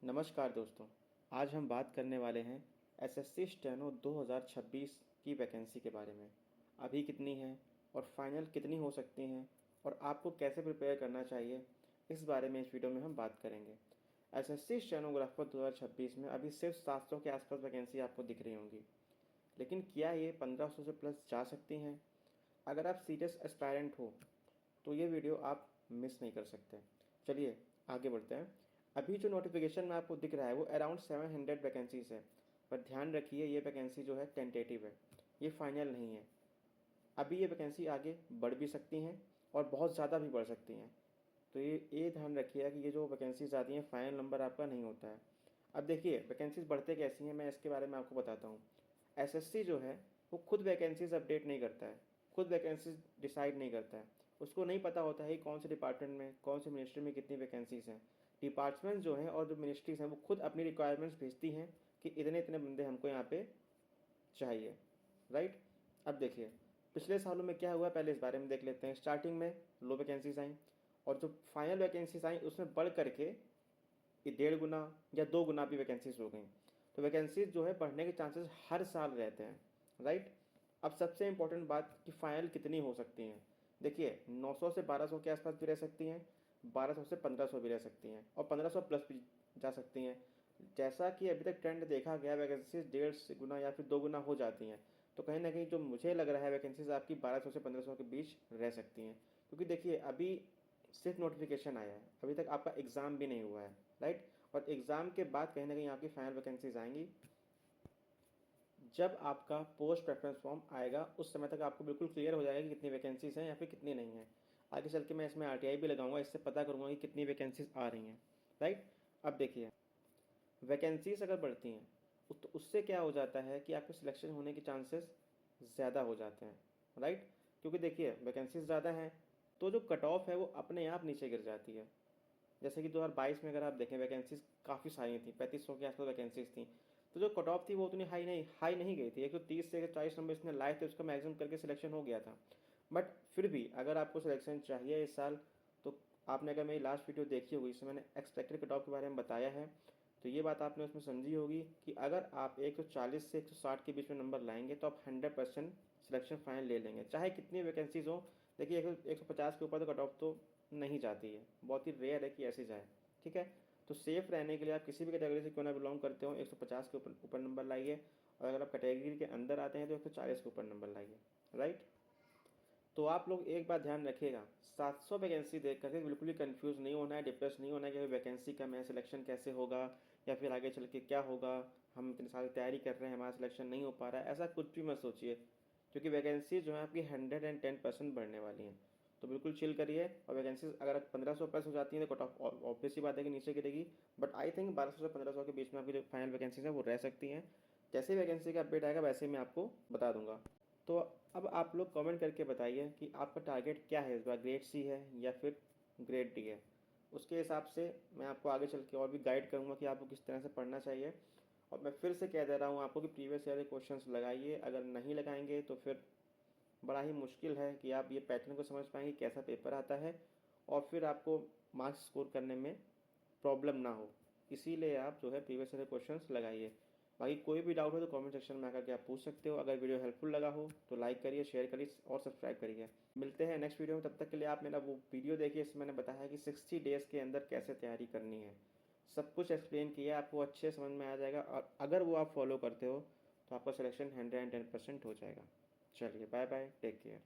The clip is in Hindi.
नमस्कार दोस्तों। आज हम बात करने वाले हैं एसएससी स्टेनो 2026 की वैकेंसी के बारे में। अभी कितनी है और फाइनल कितनी हो सकती हैं और आपको कैसे प्रिपेयर करना चाहिए, इस बारे में इस वीडियो में हम बात करेंगे। एसएससी स्टेनोग्राफर 2026 में अभी सिर्फ 700 के आसपास वैकेंसी आपको दिख रही होंगी, लेकिन क्या ये 1500 से प्लस जा सकती हैं? अगर आप सीरियस एस्पायरेंट हो तो ये वीडियो आप मिस नहीं कर सकते। चलिए आगे बढ़ते हैं। अभी जो नोटिफिकेशन में आपको दिख रहा है वो अराउंड 700 वैकेंसीज है, पर ध्यान रखिए ये वैकेंसी जो है टेंटेटिव है, ये फाइनल नहीं है। अभी ये वैकेंसी आगे बढ़ भी सकती हैं और बहुत ज़्यादा भी बढ़ सकती हैं, तो ये ध्यान रखिएगा कि ये जो वैकेंसीज आती हैं फाइनल नंबर आपका नहीं होता है। अब देखिए वैकेंसीज बढ़ते कैसी हैं, मैं इसके बारे में आपको बताता हूँ। एसएससी जो है वो खुद वैकेंसीज अपडेट नहीं करता है, खुद वैकेंसीज डिसाइड नहीं करता है। उसको नहीं पता होता है कि कौन से डिपार्टमेंट में, कौन से मिनिस्ट्री में कितनी वैकेंसीज हैं। डिपार्टमेंट्स जो हैं और जो मिनिस्ट्रीज हैं वो खुद अपनी रिक्वायरमेंट्स भेजती हैं कि इतने इतने बंदे हमको यहाँ पे चाहिए, राइट। अब देखिए पिछले सालों में क्या हुआ, पहले इस बारे में देख लेते हैं। स्टार्टिंग में लो वैकेंसीज आई और जो फाइनल वैकेंसीज आई उसमें बढ़ करके ये 1.5 गुना या 2 गुना भी वैकेंसीज हो गई। तो वैकेंसीज जो है बढ़ने के चांसेस हर साल रहते हैं, राइट। अब सबसे इंपॉर्टेंट बात कि फाइनल कितनी हो सकती हैं। देखिए 900 से 1200 के आसपास भी रह सकती हैं, 1200 से 1500 भी रह सकती हैं और 1500 प्लस भी जा सकती हैं। जैसा कि अभी तक ट्रेंड देखा गया वैकेंसीज 1.5 गुना या फिर 2 गुना हो जाती हैं, तो कहीं ना कहीं जो मुझे लग रहा है वैकेंसीज आपकी 1200 से 1500 के बीच रह सकती हैं। क्योंकि देखिए अभी सिर्फ नोटिफिकेशन आया है, अभी तक आपका एग्ज़ाम भी नहीं हुआ है, राइट। और एग्ज़ाम के बाद कहीं ना कहीं आपकी फाइनल वैकेंसीज आएंगी। जब आपका पोस्ट प्रेफरेंस फॉर्म आएगा उस समय तक आपको बिल्कुल क्लियर हो जाएगा कि कितनी वैकेंसीज हैं या फिर कितनी नहीं है। आगे चल के मैं इसमें आरटीआई भी लगाऊंगा, इससे पता करूंगा कि कितनी वैकेंसीज आ रही हैं, राइट। अब देखिए वैकेंसीज अगर बढ़ती हैं तो उससे क्या हो जाता है कि आपके सिलेक्शन होने के चांसेस ज़्यादा हो जाते हैं, राइट। क्योंकि देखिए वैकेंसीज ज़्यादा हैं तो जो कट ऑफ है वो अपने आप नीचे गिर जाती है। जैसे कि 2022 में अगर आप देखें वैकेंसीज काफ़ी सारी थी, 3500 के आसपास वैकेंसीज थी। तो जो कट ऑफ थी वो उतनी हाई नहीं गई थी। 130 से 40 नंबर इसने लाए थे, उसका मैक्सिमम करके सिलेक्शन हो गया था। बट फिर भी अगर आपको सिलेक्शन चाहिए इस साल, तो आपने अगर मेरी लास्ट वीडियो देखी होगी इसमें मैंने एक्सपेक्टेड कट ऑफ के बारे में बताया है, तो ये बात आपने उसमें समझी होगी कि अगर आप 140 से 160 के बीच में नंबर लाएंगे तो आप 100% सिलेक्शन फाइनल ले लेंगे, चाहे कितनी वैकेंसीज हो। देखिए 150 के ऊपर तो कट ऑफ तो नहीं जाती है, बहुत ही रेयर है कि ऐसी जाए, ठीक है। तो सेफ रहने के लिए आप किसी भी कैटेगरी से क्यों ना बिलोंग करते हो 150 के ऊपर ऊपर नंबर लाइए, और अगर आप कैटेगरी के अंदर आते हैं तो 140 के ऊपर नंबर लाइए, राइट। तो आप लोग एक बात ध्यान रखिएगा, 700 वैकेंसी देख करके बिल्कुल भी कंफ्यूज नहीं होना है, डिप्रेस नहीं होना है कि वैकेंसी कम है, सिलेक्शन कैसे होगा या फिर आगे चल के क्या होगा, हम इतनी सारी तैयारी कर रहे हैं हमारा सिलेक्शन नहीं हो पा रहा है, ऐसा कुछ भी मत सोचिए। क्योंकि वैकेंसी जो है आपकी 110% बढ़ने वाली हैं। तो बिल्कुल चिल करिए, और वैकेंसीज अगर 1500 प्लस हो जाती हैं तो कट ऑफ ऑब्वियस सी बात है कि नीचे गिरेगी। बट आई थिंक 1200 से 1500 के बीच में आपकी जो फाइनल वैकेंसीज हैं वो रह सकती हैं। जैसे ही वैकेंसी का अपडेट आएगा वैसे ही मैं आपको बता दूंगा। तो अब आप लोग कमेंट करके बताइए कि आपका टारगेट क्या है इस बार, ग्रेड सी है या फिर ग्रेड डी है। उसके हिसाब से मैं आपको आगे चल के और भी गाइड करूँगा कि आपको किस तरह से पढ़ना चाहिए। और मैं फिर से कह दे रहा हूँ आपको कि प्रीवियस ईयर के क्वेश्चंस लगाइए, अगर नहीं लगाएंगे तो फिर बड़ा ही मुश्किल है कि आप ये पैटर्न को समझ पाएंगे कैसा पेपर आता है, और फिर आपको मार्क्स स्कोर करने में प्रॉब्लम ना हो। इसीलिए आप जो है प्रीवियस ईयर क्वेश्चंस लगाइए। बाकी कोई भी डाउट हो तो कमेंट सेक्शन में आकर के आप पूछ सकते हो। अगर वीडियो हेल्पफुल लगा हो तो लाइक करिए, शेयर करिए और सब्सक्राइब करिए। मिलते हैं नेक्स्ट वीडियो में, तब तक के लिए आप मेरा वो वीडियो देखिए, इसमें मैंने बताया कि 60 डेज़ के अंदर कैसे तैयारी करनी है। सब कुछ एक्सप्लेन किया, आपको अच्छे समझ में आ जाएगा, और अगर वो आप फॉलो करते हो तो आपका सिलेक्शन 110% हो जाएगा। चलिए बाय बाय, टेक केयर।